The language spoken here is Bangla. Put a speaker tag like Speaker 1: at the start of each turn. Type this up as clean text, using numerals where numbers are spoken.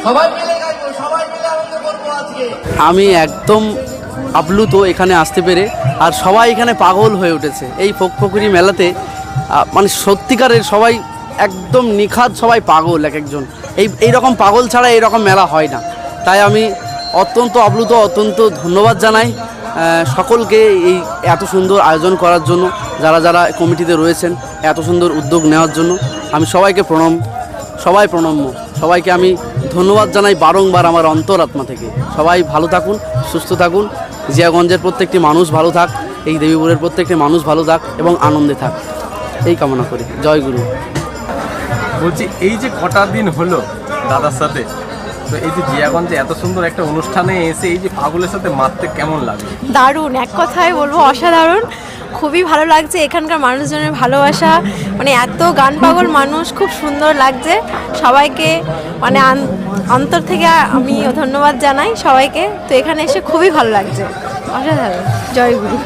Speaker 1: সবাই মিলে গাইবো, সবাই মিলে আনন্দ করবো আজকে।
Speaker 2: আমি একদম আপ্লুত এখানে আসতে পেরে, আর সবাই এখানে পাগল হয়ে উঠেছে এই ফোকফকুরি মেলাতে। মানে সত্যিকারের সবাই একদম নিখাত, সবাই পাগল এক একজন। এইরকম পাগল ছাড়া এইরকম মেলা হয় না। তাই আমি অত্যন্ত আপ্লুত, অত্যন্ত ধন্যবাদ জানাই সকলকে এই এত সুন্দর আয়োজন করার জন্য, যারা যারা কমিটিতে রয়েছেন এত সুন্দর উদ্যোগ নেওয়ার জন্য। আমি সবাইকে প্রণম্য, সবাইকে আমি ধন্যবাদ জানাই বারংবার আমার অন্তরাত্মা থেকে। সবাই ভালো থাকুন, সুস্থ থাকুন, জিয়াগঞ্জের প্রত্যেকটি মানুষ ভালো থাক, এই দেবীপুরের প্রত্যেকটি মানুষ ভালো থাক এবং আনন্দে থাক, এই কামনা করি। জয় গুরু।
Speaker 3: বলছি, এই যে কটা দিন হলো দাদার সাথে, তো এই যে জিয়াগঞ্জে এত সুন্দর একটা অনুষ্ঠানে এসে এই যে পাগলের সাথে মারতে কেমন লাগে?
Speaker 4: দারুণ, এক কথায় বলবো অসাধারণ। খুবই ভালো লাগছে, এখানকার মানুষজনের ভালোবাসা, মানে এত গান পাগল মানুষ, খুব সুন্দর লাগছে। সবাইকে মানে অন্তর থেকে আমি ধন্যবাদ জানাই সবাইকে। তো এখানে এসে খুবই ভালো লাগছে, অসাধারণ। জয় গুরু।